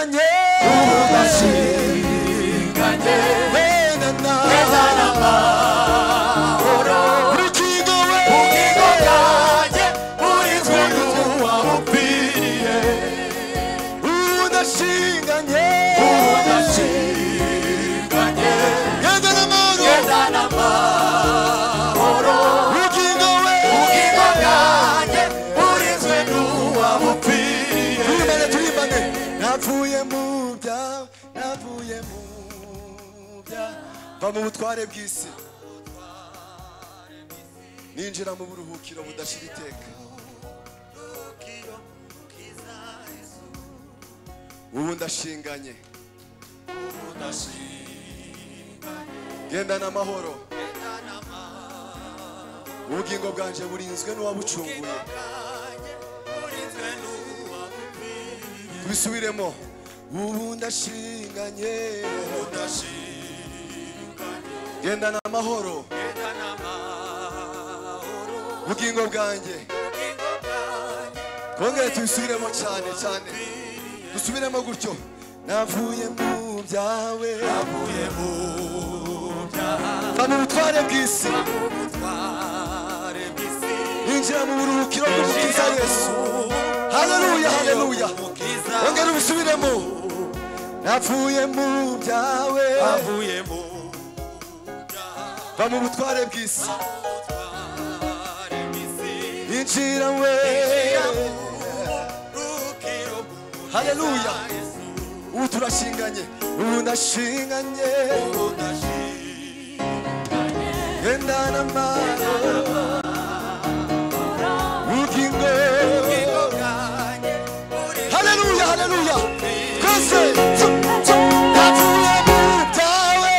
udashinganye mu butware bw'isi ninjira mu buruhukiro budashira iteka ubu ndashinganye genda n'amahoro ubugingo bwanje burinzwe n'uwabucunguye tubisubiremo ubu ndashinganye genda n'amahoro ubugingo bwanjye kongere tubisubiremo cyane cyane dusubiremo gutyo navuye mu byawe va mu butware bw'isi ninjira mu buruhukiro bw'umukiza Yesu haleluya haleluya kongere ubisubiremo navuye mu byawe va mu butware bw'isi injira we haleluya ubu turashinganye ubu ndashinganye genda n'amahoro ubugingo haleluya haleluya twese navuye mu byawe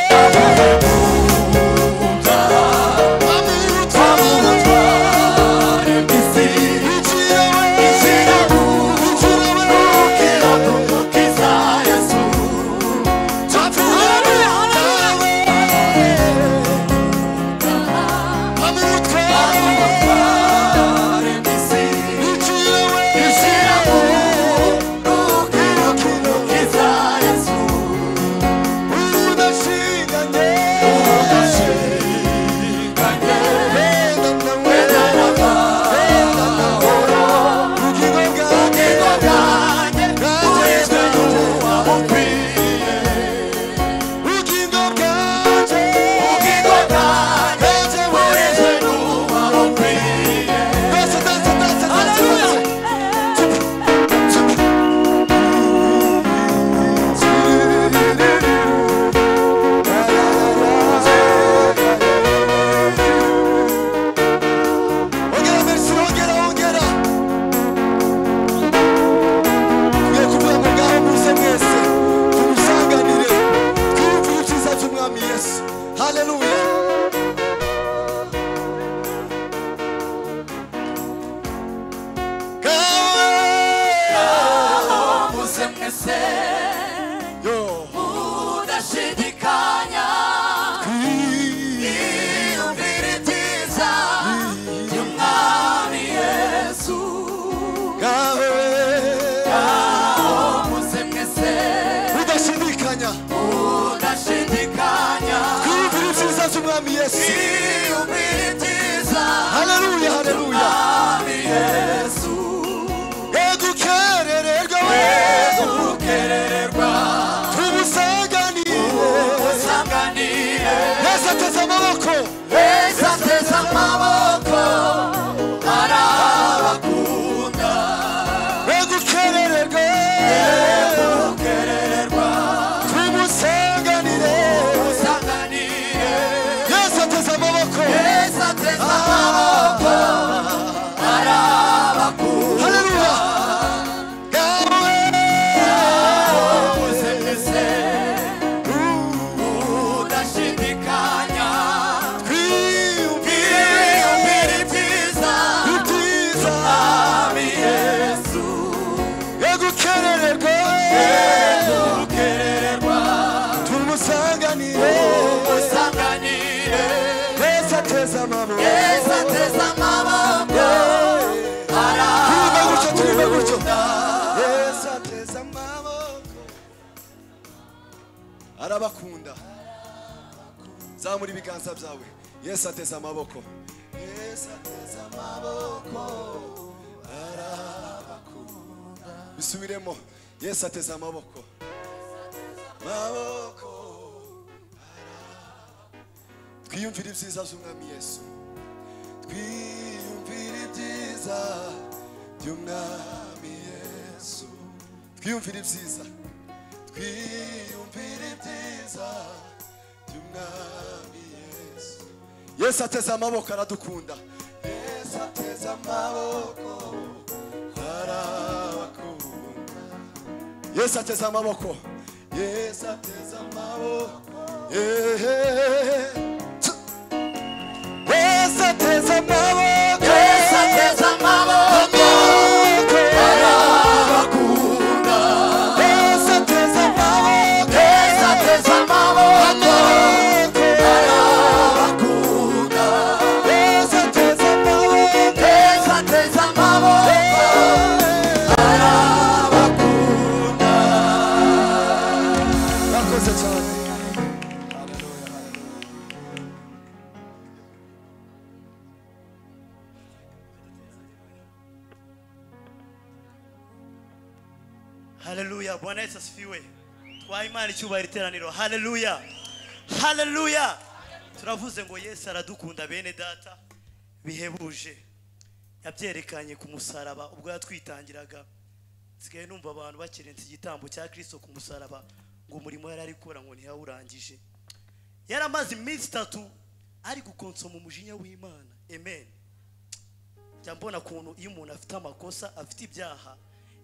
haleluya haleluya edukererwa tumusanganire Yesu ateze amaboko arabakunda edukererwa tumusanganire Yesu ateze amaboko arabakunda haleluya arabakunda. Zamura ibiganza byawe. Yesu ateze amaboko. Yesu ateze amaboko arabakunda. Bisubiremo. Yesu ateze amaboko. Maboko. Twiyumvire ibyiza by'umwami Yesu. Twiyumvire ibyiza by'umwami Yesu. Twiyumvire ibyiza. Twiyumvire ibyiza by'umwami Yesu. Yesu ateze amaboko aradukunda. Yesu ateze amaboko arabakunda. Yesu ateze amaboko. Yesu ateze amaboko. Yesu ateze amaboko. Yesu ateze amaboko arabakunda. Yesu ateze amaboko. Yesu ateze amaboko arabakunda. Yesu ateze amaboko. Yesu ateze amaboko arabakunda. Murakoze cyane. Hallelujah. Bwana Yesu asifiwe. Twa Imana icyubahiro iteraniro. Hallelujah. Hallelujah. Turavuze ngo Yesu aradukunda bene data bihebuje. Yabyerekanye ku musaraba ubwo yatwitangiraga. Sigaye numva abantu bakirenza igitambo cya Kristo ku musaraba ngo umurimo yari ari gukora ngo ntiyawurangije. Yaramaze iminsi 3 ari gukonsoma umujinya w'Imana. Amen. Jambona kuntu iyo umuntu afite amakosa, afite ibyaha,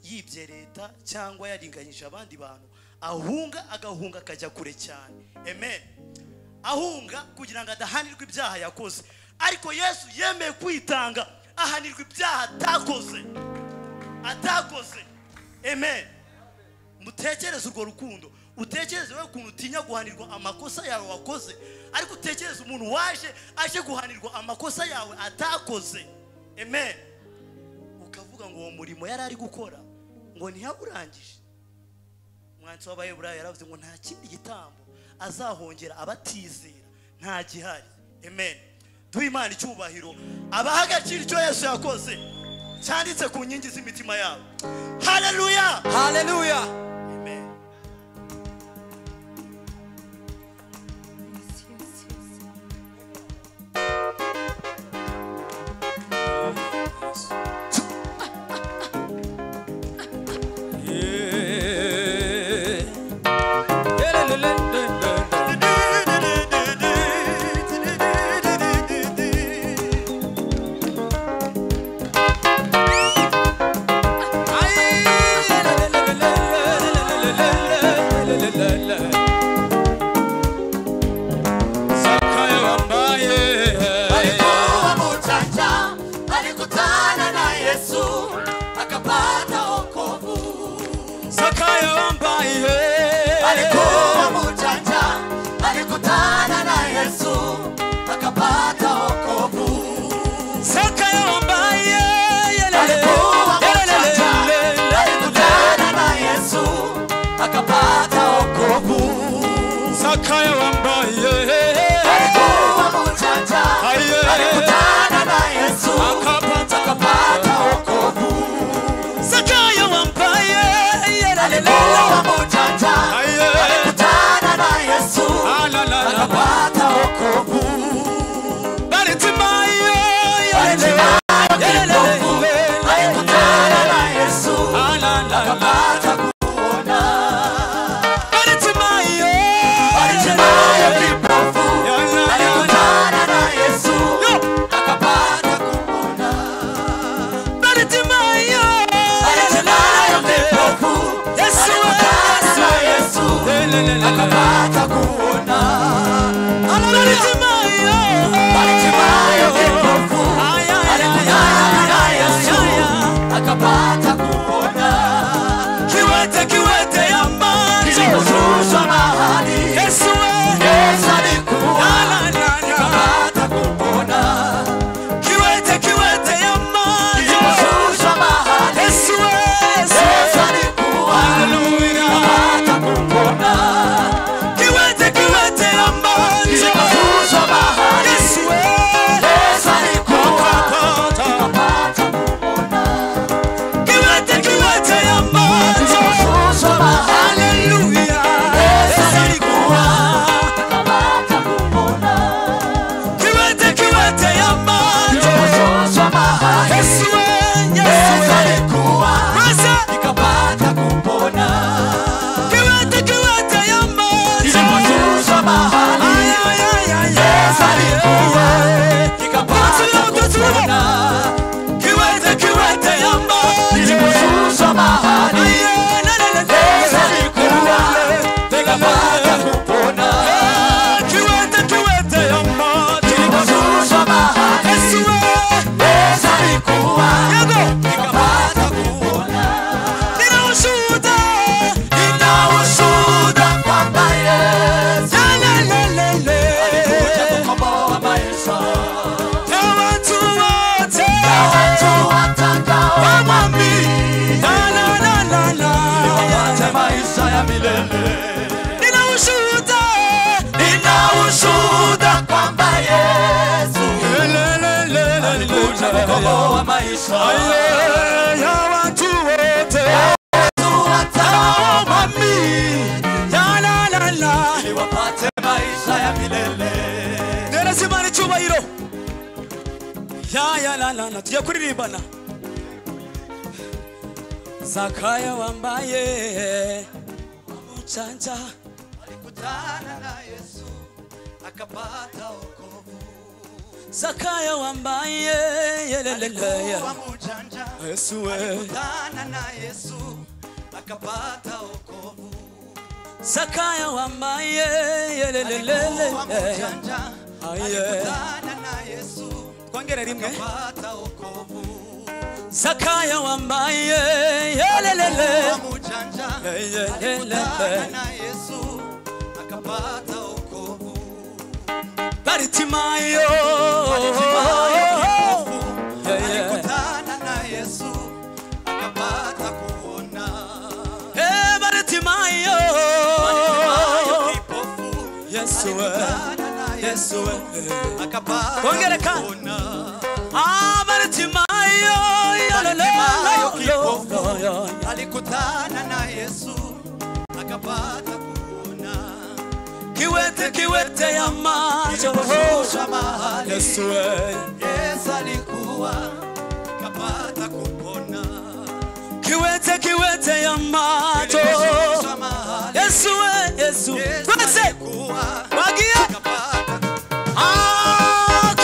yibye leta cyangwa yaringanyije abandi bantu, ahunga agahunga akajya kure cyane. Amen. Ahunga kugira ngo adahanirwe ibyaha yakoze. Ariko Yesu yemeye kwitanga ahanirwe ibyaha atakoze. Amen. Mutekereze urwo rukundo. Utekereze we kuntu utinya guhanirwa amakosa yawe wakoze, ariko utekereze umuntu aje guhanirwa amakosa yawe atakoze. Amen. Ukavuga ngo uwo murimo yari ari gukora ngo ntiyawurangije. Umwanditsi w'Abayeburayo yaravuze ngo nta kindi gitambo azahongera abatizera nta gihari. Amen. Duhe Imana icyubahiro. Abaha agaciro icyo Yesu yakoze cyanditse ku nkingi z'imitima yabo. Hallelujah. Hallelujah. Amen. Hallelujah. ya milele. Nina ushuhuda kwamba Yesu alikuja kukomboa maisha ya watu wote. Ili wapate maisha ya milele. Lazima ni cyubahiro. Ya tujya kuririmbana. Zakayo wambaye mchanja alikutana na Yesu akapata wokovu. Zakayo wambaye yelelele Yesu alikutana na Yesu akapata wokovu. Zakayo wambaye yelelele alikutana na Yesu kwangere rimwe akapata wokovu. Zakayo wambaye yelelele na Yesu akapata wokovu. Bartimayo alikutana na Yesu akapata kuona. Bartimayo kipofu Yesu akapata kuona. Bartimayo kipofu alikutana na Yesu akapata kuona. Kiwete ya macho Yesu alikuwa akapata kupona. Kiwete ya macho Yesu alikuwa wagia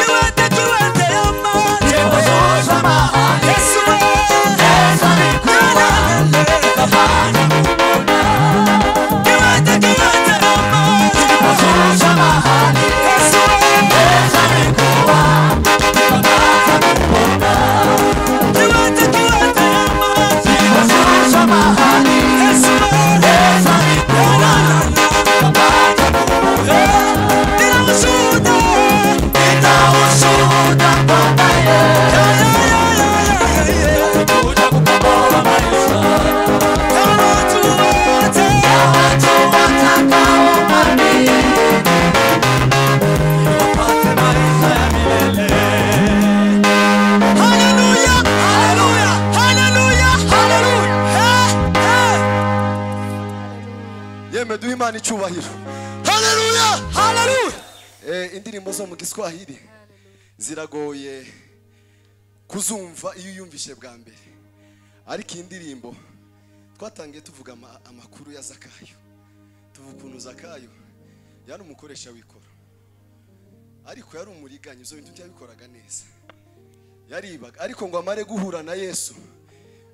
kiwete ya macho Yesu Imana icyubahiro. Haleluya, haleluya. Indirimbo zo mu Giswahili ziragoye kuzumva iyo yumvishe bwa mbere. Ariko indirimbo twatangiye tuvuga amakuru ya Zakayo. Tuvuga ukuntu Zakayo yari umukoresha w'ikoro. Ariko yari umuriganya, ibyo bintu byabikoraga neza. Yaribaga, ariko ngo amare guhura na Yesu.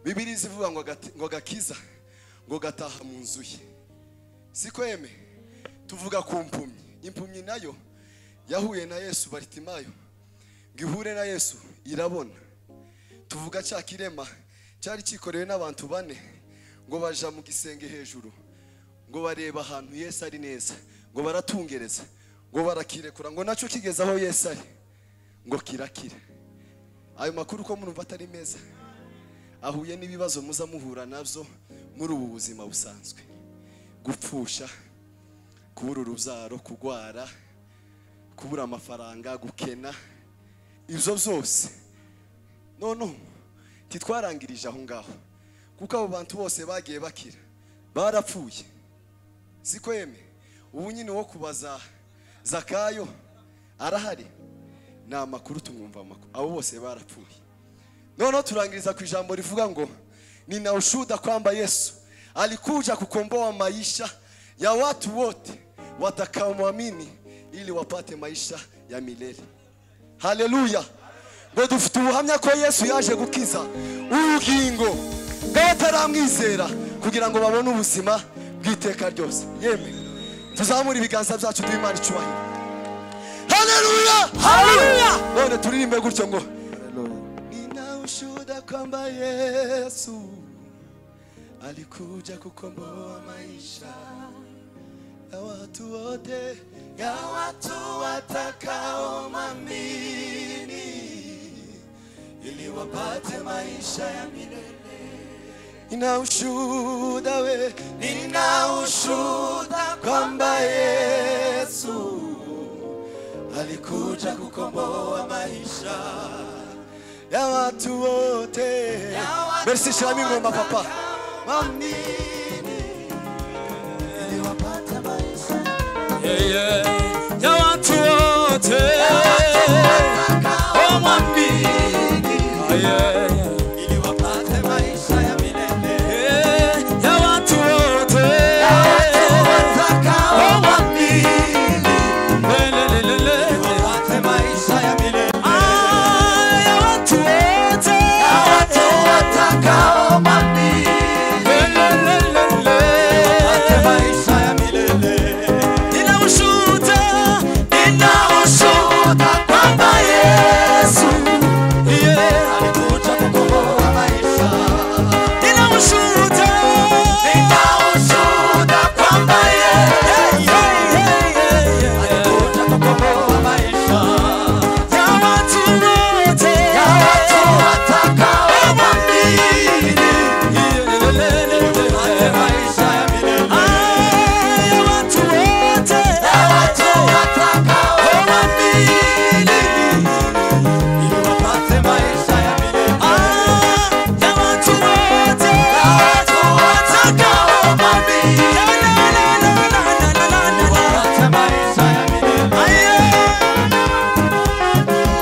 Bibiliya ivuga ngo gakiza ngo gataha mu nzu ye. Siko yeme tuvuga ku mpumyi. Impumyi nayo yahuye na Yesu. Bartimayo gihure na Yesu irabona. Tuvuga cya kirema cyari kikorewe n'abantu bane ngo baja mu gisenge hejuru ngo bareba ahantu Yesu ari neza ngo baratungereza ngo barakirekura ngo naco kigeze aho Yesu ari ngo kirakire. Ayo makuru ko murumva atari meza. Ahuye n'ibibazo muza muhura navyo muri ubu buzima busanzwe. Gupfusha, kubura urubyaro, kugwara, kubura amafaranga, gukena, ibyo byose. None titwarangirije aho ngaho, kuko abo bantu bose bagiye bakira barapfuye. Siko yeme ubu nyine wo kubaza Zakayo arahari, ni amakuru tumwumva amakuru. Abo bose barapfuye. None turangiriza ku ijambo rivuga ngo nina ushuhuda kwamba Yesu alikuja kukomboa maisha ya watu wote watakaomwamini ili wapate maisha ya milele. Haleluya. Ngo dufite ubuhamya ko Yesu yaje gukiza ubugingo bw'abataramwizera kugira ngo babone ubuzima bw'iteka ryose. Yeme tuzamura ibiganza byacu duhimana icyubahiro. Haleluya, haleluya. None turirimbe gutyo ngo nina ushuhuda kwamba Yesu alikuja kukomboa maisha ya watu wote, ya watu watakaomwamini ili wapate maisha ya milele. nina ushuhuda we, nina ushuhuda kwamba Yesu alikuja kukomboa maisha ya watu wote. Merci Shami ngoma papa. Mwamini ili wapate maisha ya watu wote. Oh, mwamini ili wapate maisha ya milele Ya watu wote. watakao mwamini ili wapate maisha ya milele Ya watu wote. watakao mwamini wapate maisha ya milele. Nina ushuhuda, Nina ushuhuda kwamba Yesu alikuja kukomboa maisha. nina ushuhuda. Nina ushuhuda kwamba Yesu alikuja kukomboa maisha Ya watu wote. ya watu watakao mwamini wapate maisha ya milele. Ya watu wote. Ya watu watakao mwamini ili wapate maisha ya milele. Ya watu wote. Ya watu watakao mwamini wapate maisha ya milele.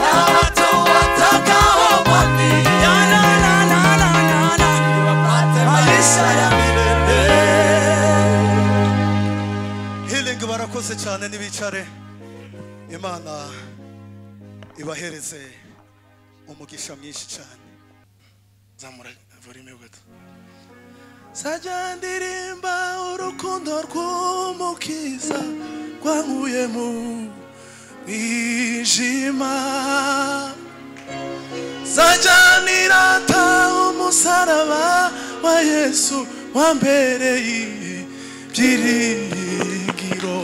Ya watu watakao mwamini wapate maisha ya milele. Healing barakoze cyane nibicare. Imana ibahereze umugisha mwinshi cyane. Zamura volume gato. Sajya ndirimba urukundo rw'umukiza rwankuye mu mwijima. Sajya nirata umusaraba wa Yesu wambereye ibyiringiro.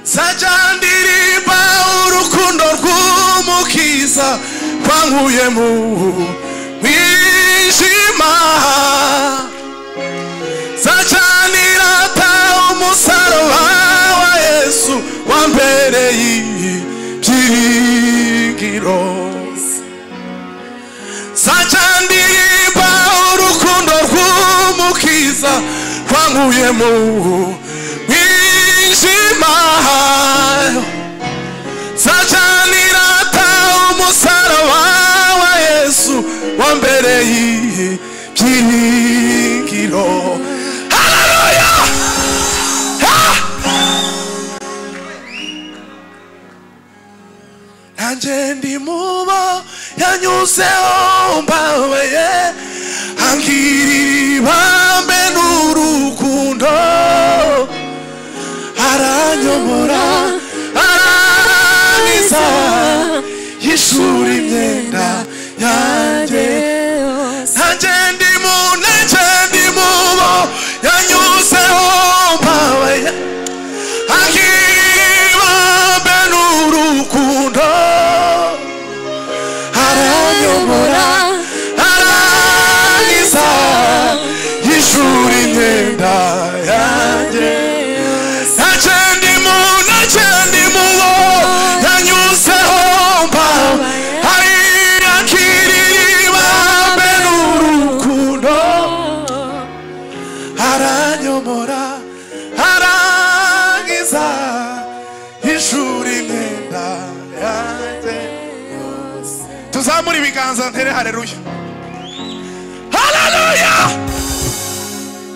Sajya ndirimba urukundo rw'umukiza rwankuye mu mwijima. Sajya nirata umusaraba wa Yesu wambereye ibyiringiro. Sajya ndirimba urukundo rw'umukiza rwankuye mu mwijima. Sajya nirata umusaraba wa Yesu wambereye ibyiringiro. Haleluya! Nanjye ndi mubo yanyuzeho mbabaye, angirira ibambe n'urukundo, aranyomora arangiza yishura imyenda yanjye. Nanjye ndi mubo yanyuzeho mbabaye, angirira ibambe n'urukundo, aranyomora arangiza yishura imyenda yanjye. Nanjye ndi mubo yanyuzeho mbabaye, angirira ibambe n'urukundo, aranyomora arangiza yishura imyenda yanjye. Tuzamura ibiganza ntere haleluya. Haleluya!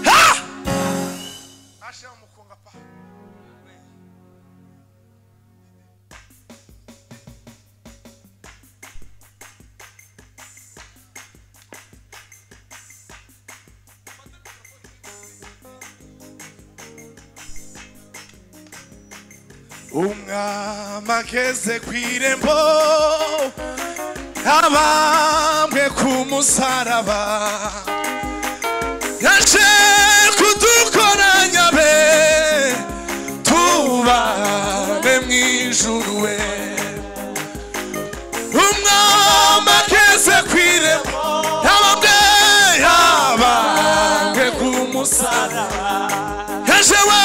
Ha! Asha mukonga pa. Umwami ageze kw'irembo, abambwe ku musaraba, yaje kudukoranya be tubane mw'ijuru we. Umwami ageze kw'irembo, abambwe yaje we